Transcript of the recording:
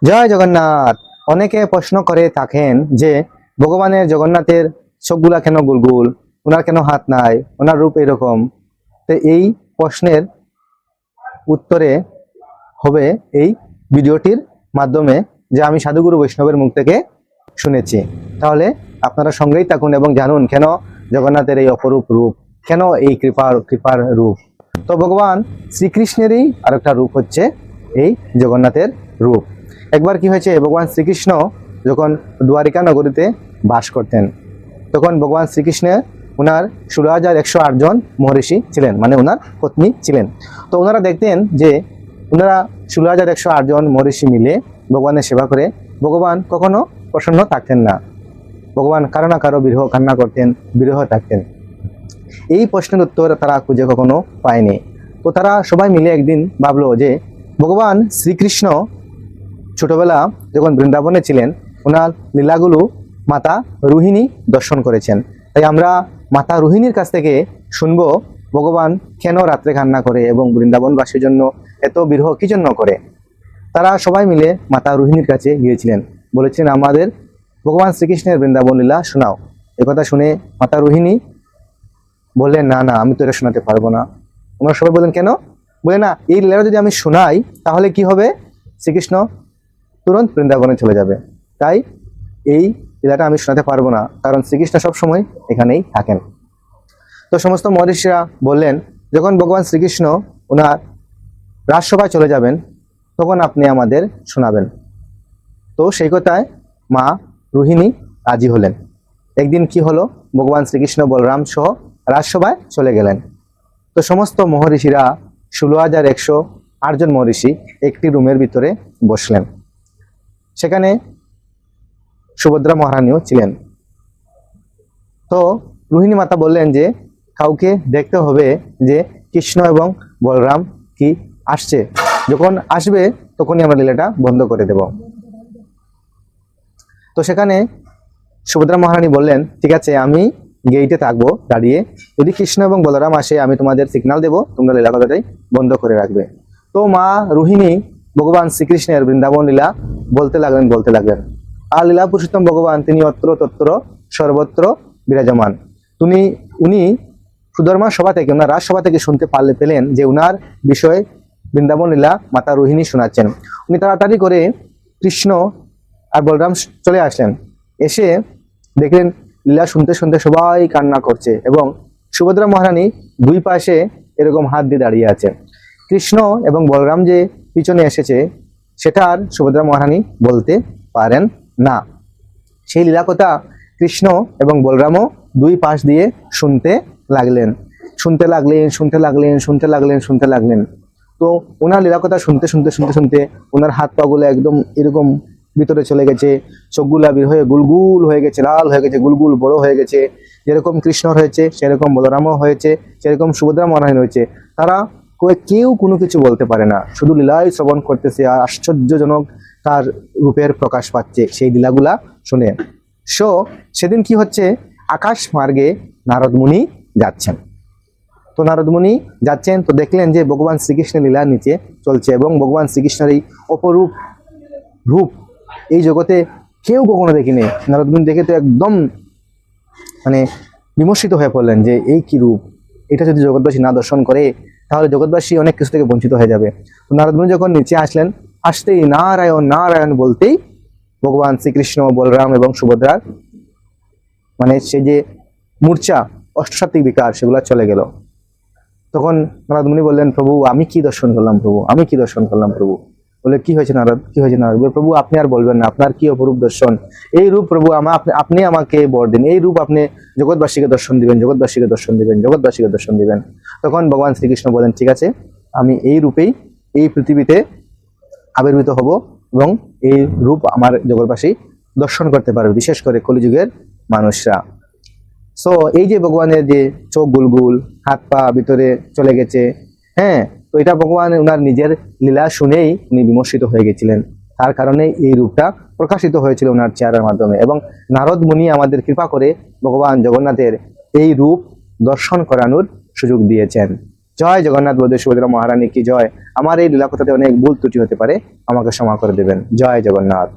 জয় জগন্নাথ। অনেকে প্রশ্ন করে থাকেন যে ভগবানের জগন্নাথের চোখগুলা কেন গুলগুল, ওনার কেন হাত নাই, ওনার রূপ এরকম। তো এই প্রশ্নের উত্তরে হবে এই ভিডিওটির মাধ্যমে, যে আমি সাধুগুরু বৈষ্ণবের মুখ থেকে শুনেছি। তাহলে আপনারা সঙ্গেই থাকুন এবং জানুন কেন জগন্নাথের এই অপরূপ রূপ, কেন এই কৃপার রূপ। তো ভগবান শ্রীকৃষ্ণেরই আরেকটা রূপ হচ্ছে এই জগন্নাথের রূপ। একবার কি হয়েছে, ভগবান শ্রীকৃষ্ণ যখন দ্বারিকা নগরীতে বাস করতেন, তখন ভগবান শ্রীকৃষ্ণের ওনার 16,108 জন মহর্ষি ছিলেন, মানে ওনার পত্নী ছিলেন। তো ওনারা দেখতেন যে ওনারা 16,108 জন মহর্ষি মিলে ভগবানের সেবা করে ভগবান কখনো প্রসন্ন থাকতেন না। ভগবান কারো না কারো বিরহ কান্না করতেন, বিরহ থাকতেন। এই প্রশ্নের উত্তর তারা খুঁজে কখনো পায়নি। তো তারা সবাই মিলে একদিন ভাবলো যে ভগবান শ্রীকৃষ্ণ ছোটবেলা যখন বৃন্দাবনে ছিলেন, ওনার লীলাগুলো মাতা রোহিণী দর্শন করেছেন। তাই আমরা মাতা রোহিণীর কাছ থেকে শুনবো ভগবান কেন রাত্রে কান্না করে এবং বৃন্দাবনবাসীর জন্য এত বিরহ কি জন্য করে। তারা সবাই মিলে মাতা রোহিণীর কাছে গিয়েছিলেন, বলেছেন আমাদের ভগবান শ্রীকৃষ্ণের বৃন্দাবন লীলা শোনাও। একথা শুনে মাতা রোহিণী বললেন, না না, আমি তো এটা শোনাতে পারবো না। ওনারা সবাই বললেন, কেন? বলে, না, এই লীলাটা যদি আমি শোনাই তাহলে কি হবে, শ্রীকৃষ্ণ তুরন্ত বৃন্দাবনে চলে যাবে। তাই এই লীলাটা আমি শোনাতে পারবো না, কারণ শ্রীকৃষ্ণ সবসময় এখানেই থাকেন। তো সমস্ত মহর্ষিরা বললেন, যখন ভগবান শ্রীকৃষ্ণ ওনার রাজসভায় চলে যাবেন তখন আপনি আমাদের শোনাবেন। তো সেই কথায় মা রোহিণী রাজি হলেন। একদিন কি হলো, ভগবান শ্রীকৃষ্ণ বলরাম সহ রাজসভায় চলে গেলেন। তো সমস্ত মহর্ষিরা 16,108 জন মহর্ষি একটি রুমের ভিতরে বসলেন। সেখানে সুভদ্রা মহারানীও ছিলেন। তো রোহিণী মাতা বললেন যে কাউকে দেখতে হবে যে কৃষ্ণ এবং বলরাম কি আসছে, যখন আসবে তখনই আমরা লীলাটা বন্ধ করে দেব। তো সেখানে সুভদ্রা মহারানী বললেন, ঠিক আছে, আমি গেইটে থাকবো দাঁড়িয়ে, যদি কৃষ্ণ এবং বলরাম আসে আমি তোমাদের সিগন্যাল দেবো, তোমরা লীলা কথাটাই বন্ধ করে রাখবে। তো মা রোহিণী ভগবান শ্রীকৃষ্ণের বৃন্দাবন লীলা বলতে লাগলেন। আর লীলা পুরুষোত্তম ভগবান তিনি অত্র তত্র সর্বত্র বিরাজমান। উনি সুধর্মা সভা থেকে, ওনার রাজসভা থেকে শুনতে পেলেন যে উনার বিষয়ে বৃন্দাবন লীলা মাতা রোহিণী শোনাচ্ছেন। উনি তাড়াতাড়ি করে কৃষ্ণ আর বলরাম চলে আসলেন। এসে দেখলেন লীলা শুনতে শুনতে সবাই কান্না করছে এবং সুভদ্রা মহারানী দুই পাশে এরকম হাত দিয়ে দাঁড়িয়ে আছে। কৃষ্ণ এবং বলরাম যে পিছনে এসেছে সেটা আর সুভদ্রা মহারানী বলতে পারেন না। সেই লীলা কথা কৃষ্ণ এবং বলরামও দুই পাশ দিয়ে শুনতে লাগলেন। তো ওনার লীলা কথা শুনতে ওনার হাত পাগুলো একদম এরকম ভিতরে চলে গেছে, চোখগুলা বের হয়ে গুলগুল হয়ে গেছে, লাল হয়ে গেছে, গুলগুল বড় হয়ে গেছে। যেরকম কৃষ্ণর হয়েছে সেরকম বলরামও হয়েছে, সেরকম সুভদ্রা মহারানী হয়েছে। তারা কেউ কোনো কিছু বলতে পারে না, শুধু লীলাই শ্রবণ করতেছে আর আশ্চর্যজনক তার রূপের প্রকাশ পাচ্ছে সেই লীলাগুলা শুনে। সেদিন কি হচ্ছে, আকাশ মার্গে নারদ মুনি যাচ্ছেন। তো নারদ মুনি যাচ্ছেন, তো দেখলেন যে ভগবান শ্রীকৃষ্ণের লীলা নিচে চলছে এবং ভগবান শ্রীকৃষ্ণের এই অপরূপ রূপ এই জগতে কেউ কখনো দেখিনি। নারদ মুনি দেখে তো একদম মানে বিমর্ষিত হয়ে পড়লেন যে এই কি রূপ, এটা যদি জগৎবাসী না দর্শন করে তাহলে জগৎবাসী অনেক কিছু থেকে বঞ্চিত হয়ে যাবে। তো নারদ মুনি যখন নিচে আসলেন, আসতেই নারায়ণ নারায়ণ বলতেই ভগবান শ্রীকৃষ্ণ, বলরাম এবং সুভদ্রার মানে সে যে মূর্ছা, অষ্টসাত্ত্বিক বিকার, সেগুলো চলে গেল। তখন নারদ মুনি বললেন, প্রভু আমি কি দর্শন করলাম প্রভু। বলে, কি হয়েছে নারদ? প্রভু আপনি আর বলবেন না, আপনার কি অপরূপ দর্শন, এই রূপ প্রভু আপনি আমাকে বর দিন, এই রূপ আপনি জগৎবাসীকে দর্শন দিবেন। তখন ভগবান শ্রীকৃষ্ণ বলেন, ঠিক আছে, আমি এই রূপেই এই পৃথিবীতে আবির্ভূত হব এবং এই রূপ আমার জগৎবাসী দর্শন করতে পারবে, বিশেষ করে কলিযুগের মানুষরা। এই যে ভগবানের যে চোখ গুলগুল, হাত পা ভিতরে চলে গেছে, হ্যাঁ, তো এটা ভগবান ওনার নিজের লীলা শুনেই উনি বিমর্ষিত হয়ে গেছিলেন। তার কারণে এই রূপটা প্রকাশিত হয়েছিল ওনার চেহারার মাধ্যমে এবং নারদ মুনি আমাদের কৃপা করে ভগবান জগন্নাথের এই রূপ দর্শন করানোর সুযোগ দিয়েছেন। জয় জগন্নাথ বলদেব সুভদ্রা মহারানী কি জয়। আমার এই লীলা কথাতে অনেক ভুল ত্রুটি হতে পারে, আমাকে ক্ষমা করে দেবেন। জয় জগন্নাথ।